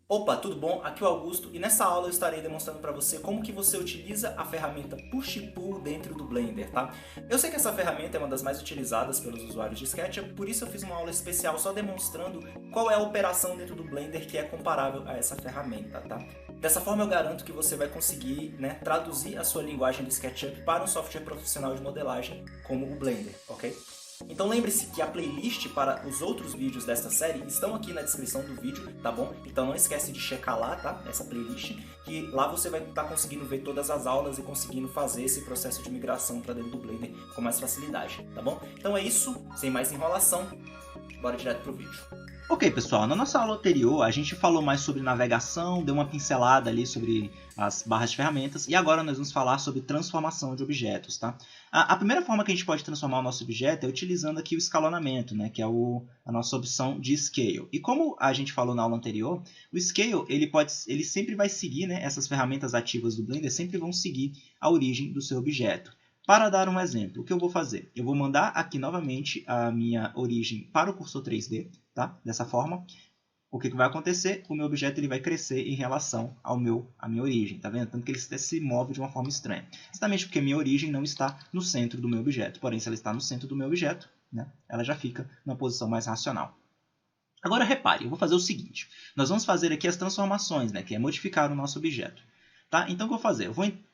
Opa, tudo bom? Aqui é o Augusto e nessa aula eu estarei demonstrando para você como que você utiliza a ferramenta Push e Pull dentro do Blender, tá? Eu sei que essa ferramenta é uma das mais utilizadas pelos usuários de SketchUp, por isso eu fiz uma aula especial só demonstrando qual é a operação dentro do Blender que é comparável a essa ferramenta, tá? Dessa forma eu garanto que você vai conseguir, traduzir a sua linguagem do SketchUp para um software profissional de modelagem como o Blender, ok? Então lembre-se que a playlist para os outros vídeos desta série estão aqui na descrição do vídeo, tá bom? Então não esquece de checar lá, tá? Essa playlist, que lá você vai estar conseguindo ver todas as aulas e conseguindo fazer esse processo de migração para dentro do Blender com mais facilidade, tá bom? Então é isso, sem mais enrolação, bora direto pro vídeo. Ok, pessoal, na nossa aula anterior a gente falou mais sobre navegação, deu uma pincelada ali sobre as barras de ferramentas e agora nós vamos falar sobre transformação de objetos, tá? A primeira forma que a gente pode transformar o nosso objeto é utilizando aqui o escalonamento, né, que é a nossa opção de Scale. E como a gente falou na aula anterior, o Scale ele sempre vai seguir, né, essas ferramentas ativas do Blender sempre vão seguir a origem do seu objeto. Para dar um exemplo, o que eu vou fazer? Eu vou mandar aqui novamente a minha origem para o cursor 3D, tá? Dessa forma, o que vai acontecer? O meu objeto ele vai crescer em relação à minha origem, tá vendo? Tanto que ele se move de uma forma estranha. Exatamente porque a minha origem não está no centro do meu objeto. Porém, se ela está no centro do meu objeto, né, ela já fica numa posição mais racional. Agora, repare, eu vou fazer o seguinte. Nós vamos fazer aqui as transformações, né, que é modificar o nosso objeto. Tá? Então, o que eu vou fazer?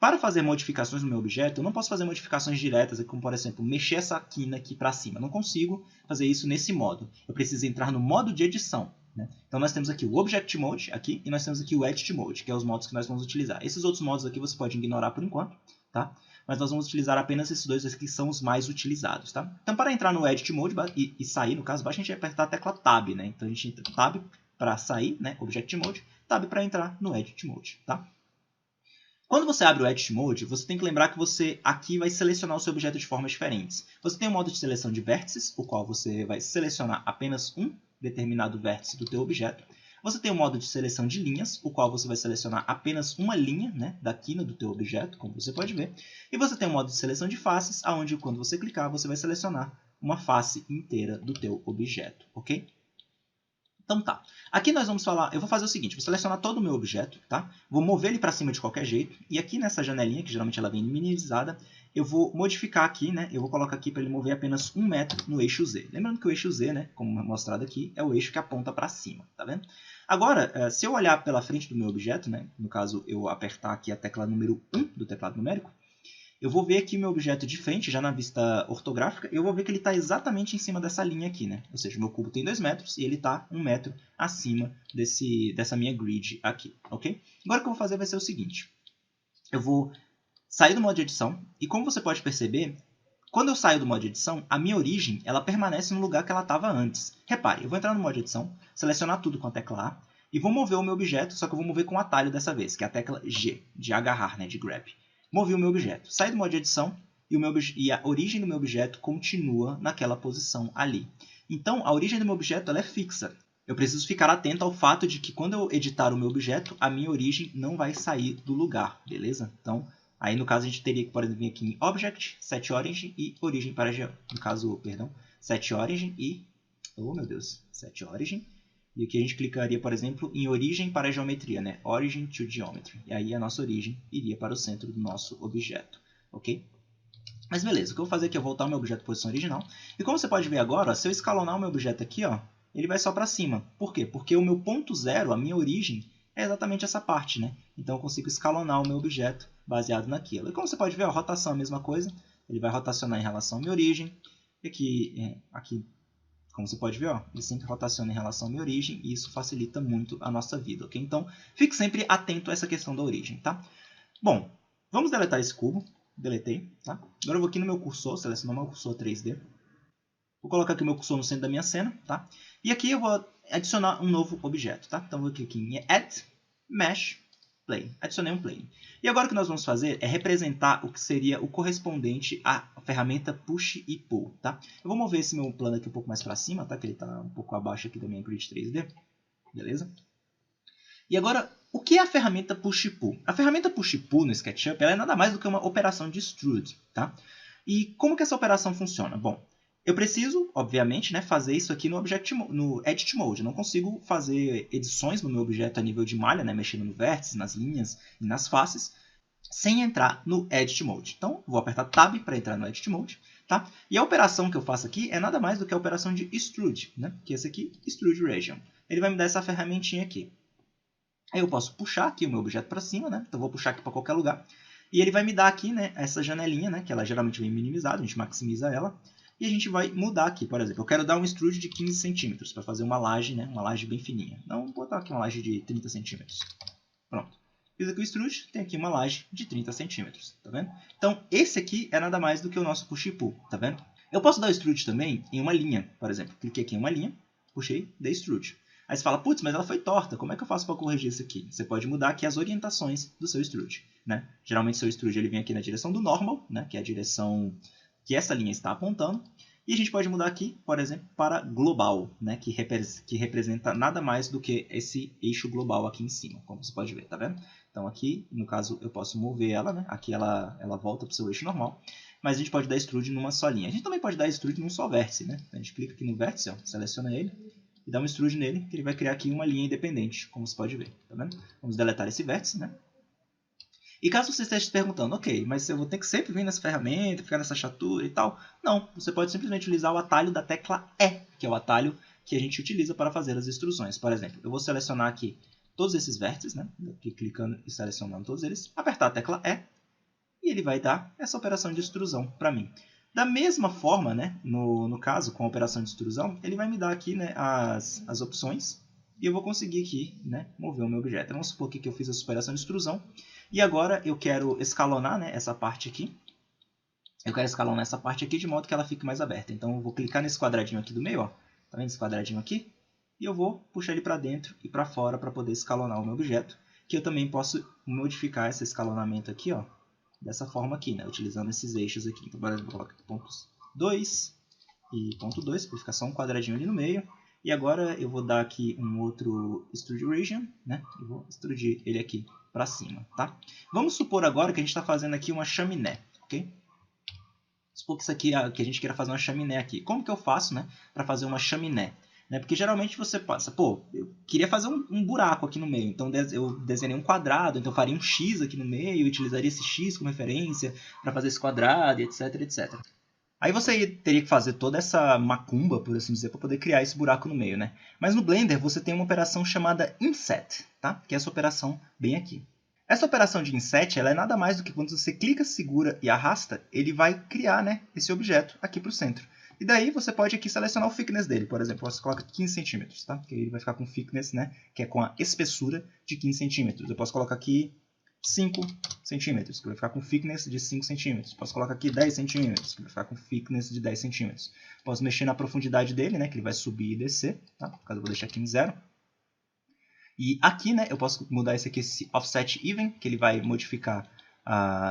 Para fazer modificações no meu objeto, eu não posso fazer modificações diretas, como, por exemplo, mexer essa quina aqui para cima. Eu não consigo fazer isso nesse modo. Eu preciso entrar no modo de edição. Né? Então, nós temos aqui o Object Mode aqui, e nós temos aqui o Edit Mode, que é os modos que nós vamos utilizar. Esses outros modos aqui você pode ignorar por enquanto, tá? Mas nós vamos utilizar apenas esses dois aqui que são os mais utilizados. Tá? Então, para entrar no Edit Mode e sair, no caso baixo, a gente vai apertar a tecla Tab. Né? Então, a gente entra Tab para sair, né? Object Mode, Tab para entrar no Edit Mode. Tá? Quando você abre o Edit Mode, você tem que lembrar que você aqui vai selecionar o seu objeto de formas diferentes. Você tem o modo de seleção de vértices, o qual você vai selecionar apenas um determinado vértice do teu objeto. Você tem o modo de seleção de linhas, o qual você vai selecionar apenas uma linha, né, da quina do teu objeto, como você pode ver. E você tem o modo de seleção de faces, onde quando você clicar, você vai selecionar uma face inteira do teu objeto, ok? Então tá, aqui nós vamos falar, eu vou fazer o seguinte, vou selecionar todo o meu objeto, tá? Vou mover ele para cima de qualquer jeito, e aqui nessa janelinha, que geralmente ela vem minimizada, eu vou modificar aqui, né? Eu vou colocar aqui para ele mover apenas 1 metro no eixo Z. Lembrando que o eixo Z, né, como mostrado aqui, é o eixo que aponta para cima, tá vendo? Agora, se eu olhar pela frente do meu objeto, né, no caso eu apertar aqui a tecla número 1 do teclado numérico, eu vou ver aqui o meu objeto de frente, já na vista ortográfica, eu vou ver que ele está exatamente em cima dessa linha aqui, né? Ou seja, o meu cubo tem 2 metros e ele está 1 metro acima dessa minha grid aqui, ok? Agora o que eu vou fazer vai ser o seguinte. Eu vou sair do modo de edição e como você pode perceber, quando eu saio do modo de edição, a minha origem ela permanece no lugar que ela estava antes. Repare, eu vou entrar no modo de edição, selecionar tudo com a tecla A e vou mover o meu objeto, só que eu vou mover com um atalho dessa vez, que é a tecla G, de agarrar, né, de grab. Movi o meu objeto. Saí do modo de edição e a origem do meu objeto continua naquela posição ali. Então, a origem do meu objeto ela é fixa. Eu preciso ficar atento ao fato de que quando eu editar o meu objeto, a minha origem não vai sair do lugar, beleza? Então, aí no caso a gente teria que, por exemplo, vir aqui em Object, Set Origin e Origem para no caso, perdão, Set Origin e oh meu Deus, Set Origin. E aqui a gente clicaria, por exemplo, em origem para a geometria, né? Origin to Geometry. E aí a nossa origem iria para o centro do nosso objeto, ok? Mas beleza, o que eu vou fazer aqui é voltar o meu objeto à posição original. E como você pode ver agora, ó, se eu escalonar o meu objeto aqui, ó, ele vai só para cima. Por quê? Porque o meu ponto zero, a minha origem, é exatamente essa parte, né? Então eu consigo escalonar o meu objeto baseado naquilo. E como você pode ver, a rotação é a mesma coisa. Ele vai rotacionar em relação à minha origem. E aqui como você pode ver, ó, ele sempre rotaciona em relação à minha origem e isso facilita muito a nossa vida, ok? Então, fique sempre atento a essa questão da origem, tá? Bom, vamos deletar esse cubo. Deletei, tá? Agora eu vou aqui no meu cursor, selecionar o meu cursor 3D. Vou colocar aqui o meu cursor no centro da minha cena, tá? E aqui eu vou adicionar um novo objeto, tá? Então, eu vou clicar em Add, Mesh, Plane. Adicionei um plane. E agora o que nós vamos fazer é representar o que seria o correspondente à ferramenta Push e Pull, tá? Eu vou mover esse meu plano aqui um pouco mais para cima, tá? Que ele está um pouco abaixo aqui da minha grid 3D. Beleza? E agora, o que é a ferramenta Push e Pull? A ferramenta Push e Pull no SketchUp ela é nada mais do que uma operação de extrude, tá? E como que essa operação funciona? Bom, Eu preciso, obviamente, né, fazer isso aqui no Edit Mode. Eu não consigo fazer edições no meu objeto a nível de malha, né, mexendo no vértice, nas linhas e nas faces, sem entrar no Edit Mode. Então, vou apertar Tab para entrar no Edit Mode. Tá? E a operação que eu faço aqui é nada mais do que a operação de Extrude, né? Que é esse aqui, Extrude Region. Ele vai me dar essa ferramentinha aqui. Aí eu posso puxar aqui o meu objeto para cima, né? Então, vou puxar aqui para qualquer lugar. E ele vai me dar aqui, né, essa janelinha, né, que ela geralmente vem minimizada, a gente maximiza ela. E a gente vai mudar aqui, por exemplo, eu quero dar um extrude de 15 centímetros para fazer uma laje, né, uma laje bem fininha. Então, vou botar aqui uma laje de 30 centímetros. Pronto. Fiz aqui o extrude, tem aqui uma laje de 30 centímetros, tá vendo? Então, esse aqui é nada mais do que o nosso push e pull, tá vendo? Eu posso dar o extrude também em uma linha, por exemplo. Cliquei aqui em uma linha, puxei, dei extrude. Aí você fala, putz, mas ela foi torta, como é que eu faço para corrigir isso aqui? Você pode mudar aqui as orientações do seu extrude, né? Geralmente, seu extrude ele vem aqui na direção do normal, né? Que é a direção que essa linha está apontando. E a gente pode mudar aqui, por exemplo, para global, né? Que representa nada mais do que esse eixo global aqui em cima, como você pode ver, tá vendo? Então aqui, no caso, eu posso mover ela, né? Aqui ela volta para o seu eixo normal. Mas a gente pode dar extrude numa só linha. A gente também pode dar extrude num só vértice, né? A gente clica aqui no vértice, ó, seleciona ele e dá um extrude nele, que ele vai criar aqui uma linha independente, como você pode ver, tá vendo? Vamos deletar esse vértice, né? E caso você esteja se perguntando, ok, mas eu vou ter que sempre vir nessa ferramenta, ficar nessa chatura e tal. Não, você pode simplesmente utilizar o atalho da tecla E, que é o atalho que a gente utiliza para fazer as extrusões. Por exemplo, eu vou selecionar aqui todos esses vértices, né? Aqui clicando e selecionando todos eles, apertar a tecla E, e ele vai dar essa operação de extrusão para mim. Da mesma forma, né, no caso, com a operação de extrusão, ele vai me dar aqui, né, as opções, e eu vou conseguir aqui, né, mover o meu objeto. Vamos supor que eu fiz essa operação de extrusão, e agora eu quero escalonar, né, essa parte aqui. Eu quero escalonar essa parte aqui de modo que ela fique mais aberta. Então eu vou clicar nesse quadradinho aqui do meio, ó. Tá vendo esse quadradinho aqui? E eu vou puxar ele para dentro e para fora para poder escalonar o meu objeto. Que eu também posso modificar esse escalonamento aqui, ó, dessa forma aqui, né, utilizando esses eixos aqui. Então, por exemplo, eu coloco aqui pontos 2 e ponto 2, para ficar só um quadradinho ali no meio. E agora eu vou dar aqui um outro Extrude Region, né? Eu vou extrudir ele aqui para cima, tá? Vamos supor agora que a gente está fazendo aqui uma chaminé, ok? Supor que isso aqui, que a gente queira fazer uma chaminé aqui. Como que eu faço, né, para fazer uma chaminé? Né? Porque geralmente você passa, pô, eu queria fazer um buraco aqui no meio, então eu desenhei um quadrado, então eu faria um X aqui no meio, utilizaria esse X como referência para fazer esse quadrado, etc, etc. Aí você teria que fazer toda essa macumba, por assim dizer, para poder criar esse buraco no meio, né? Mas no Blender você tem uma operação chamada Inset, tá? Que é essa operação bem aqui. Essa operação de Inset ela é nada mais do que quando você clica, segura e arrasta, ele vai criar, né, esse objeto aqui para o centro. E daí você pode aqui selecionar o thickness dele. Por exemplo, você coloca 15 centímetros, tá? Que ele vai ficar com thickness, né, que é com a espessura de 15 centímetros. Eu posso colocar aqui 5 centímetros, que vai ficar com thickness de 5 centímetros. Posso colocar aqui 10 centímetros, que vai ficar com thickness de 10 centímetros. Posso mexer na profundidade dele, né, que ele vai subir e descer, tá? No caso, eu vou deixar aqui em 0. E aqui, né, eu posso mudar esse aqui, esse offset even, que ele vai modificar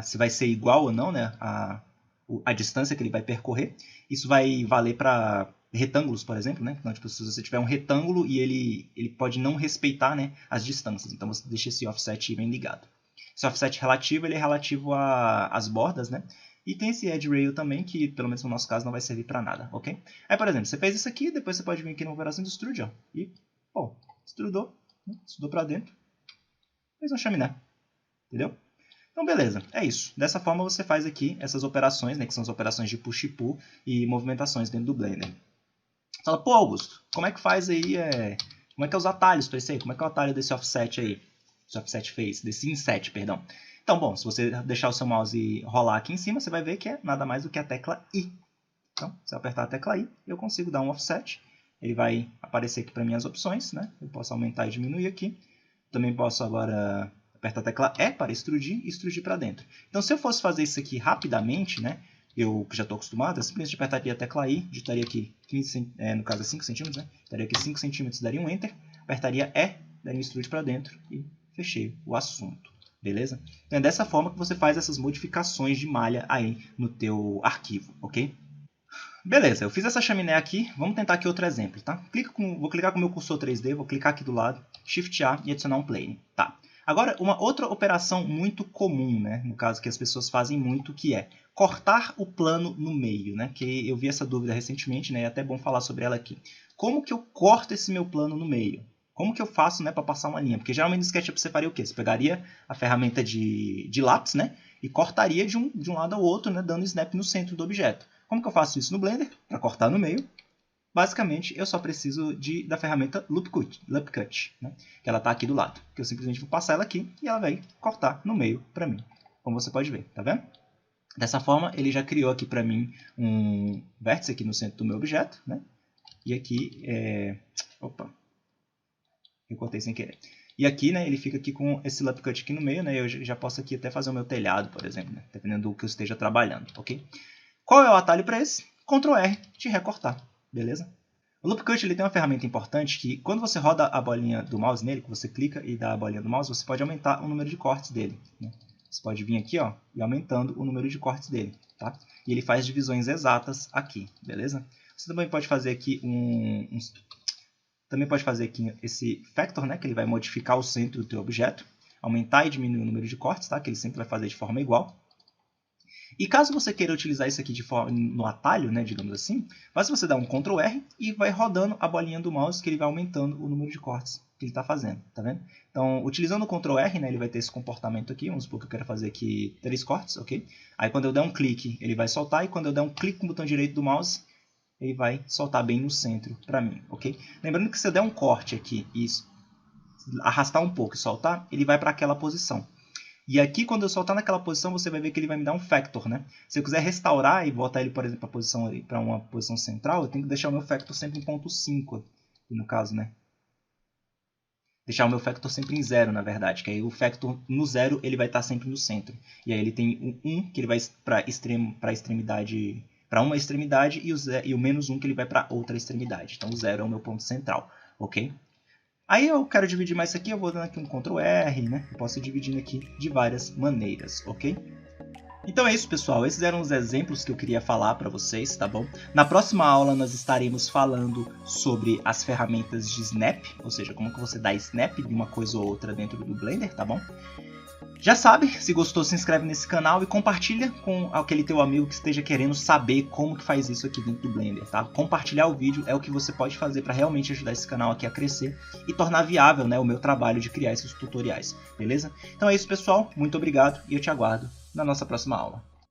se vai ser igual ou não, né, a distância que ele vai percorrer. Isso vai valer para retângulos, por exemplo, né? Então, tipo, se você tiver um retângulo e ele pode não respeitar, né, as distâncias. Então, você deixa esse offset even ligado. Esse offset relativo, ele é relativo às bordas, né? E tem esse edge rail também, que pelo menos no nosso caso não vai servir para nada, ok? Aí, por exemplo, você fez isso aqui, depois você pode vir aqui na operação de extrude, ó, e, pô, extrudou para dentro, fez uma chaminé, entendeu? Então, beleza, é isso. Dessa forma você faz aqui essas operações, né, que são as operações de push e pull e movimentações dentro do Blender. Você fala, pô, Augusto, como é que faz aí, como é que é os atalhos para isso aí? Como é que é o atalho desse offset aí? Esse offset face, desse inset, perdão. Então, bom, se você deixar o seu mouse rolar aqui em cima, você vai ver que é nada mais do que a tecla I. Então, se eu apertar a tecla I, eu consigo dar um offset. Ele vai aparecer aqui para mim as opções, né? Eu posso aumentar e diminuir aqui. Também posso agora apertar a tecla E para extrudir e extrudir para dentro. Então, se eu fosse fazer isso aqui rapidamente, né? Eu já estou acostumado, eu simplesmente apertaria a tecla I, digitaria aqui 15, no caso é 5 centímetros, né? Daria aqui 5 centímetros, daria um Enter, apertaria E, daria um extrude para dentro e fechei o assunto. Beleza? Então é dessa forma que você faz essas modificações de malha aí no teu arquivo, ok? Beleza, eu fiz essa chaminé aqui, vamos tentar aqui outro exemplo, tá? Vou clicar com o meu cursor 3D, vou clicar aqui do lado, Shift A e adicionar um plane, tá? Agora, uma outra operação muito comum, né? No caso que as pessoas fazem muito, que é cortar o plano no meio, né? Que eu vi essa dúvida recentemente, né? É até bom falar sobre ela aqui. Como que eu corto esse meu plano no meio? Como que eu faço, né, para passar uma linha? Porque geralmente no SketchUp você faria o quê? Você pegaria a ferramenta de lápis, né, e cortaria de um lado ao outro, né, dando snap no centro do objeto. Como que eu faço isso no Blender? Para cortar no meio, basicamente eu só preciso da ferramenta Loop Cut, né, que ela está aqui do lado. Que eu simplesmente vou passar ela aqui e ela vai cortar no meio para mim. Como você pode ver, tá vendo? Dessa forma, ele já criou aqui para mim um vértice aqui no centro do meu objeto, né? E aqui Opa! Eu cortei sem querer. E aqui, né, ele fica aqui com esse Loop Cut aqui no meio, né? Eu já posso aqui até fazer o meu telhado, por exemplo, né, dependendo do que eu esteja trabalhando, ok? Qual é o atalho para esse? Ctrl R de recortar, beleza? O Loop Cut ele tem uma ferramenta importante que, quando você roda a bolinha do mouse nele, que você clica e dá a bolinha do mouse, você pode aumentar o número de cortes dele, né? Você pode vir aqui, ó, e aumentando o número de cortes dele, tá? E ele faz divisões exatas aqui, beleza? Você também pode fazer aqui esse factor, né, que ele vai modificar o centro do teu objeto, aumentar e diminuir o número de cortes, tá, que ele sempre vai fazer de forma igual. E caso você queira utilizar isso aqui no atalho, né, digamos assim, basta você dar um Ctrl R e vai rodando a bolinha do mouse, que ele vai aumentando o número de cortes que ele está fazendo, tá vendo? Então, utilizando o Ctrl R, né, ele vai ter esse comportamento aqui, vamos supor que eu quero fazer aqui 3 cortes, ok? Aí quando eu der um clique, ele vai soltar, e quando eu der um clique com o botão direito do mouse, ele vai soltar bem no centro para mim, ok? Lembrando que se eu der um corte aqui e arrastar um pouco e soltar, ele vai para aquela posição. E aqui, quando eu soltar naquela posição, você vai ver que ele vai me dar um factor, né? Se eu quiser restaurar e botar ele, por exemplo, para uma posição central, eu tenho que deixar o meu factor sempre em 0,5, no caso, né? Deixar o meu factor sempre em 0, na verdade, que aí o factor no 0 ele vai estar sempre no centro. E aí ele tem um 1, que ele vai para extremidade, para uma extremidade, e o menos 1 que ele vai para outra extremidade. Então o 0 é o meu ponto central, ok? Aí eu quero dividir mais isso aqui, eu vou dando aqui um Ctrl R, né? Eu posso ir dividindo aqui de várias maneiras, ok? Então é isso, pessoal. Esses eram os exemplos que eu queria falar para vocês, tá bom? Na próxima aula nós estaremos falando sobre as ferramentas de Snap, ou seja, como que você dá Snap de uma coisa ou outra dentro do Blender, tá bom? Já sabe, se gostou, se inscreve nesse canal e compartilha com aquele teu amigo que esteja querendo saber como que faz isso aqui dentro do Blender, tá? Compartilhar o vídeo é o que você pode fazer para realmente ajudar esse canal aqui a crescer e tornar viável, né, o meu trabalho de criar esses tutoriais, beleza? Então é isso, pessoal. Muito obrigado e eu te aguardo na nossa próxima aula.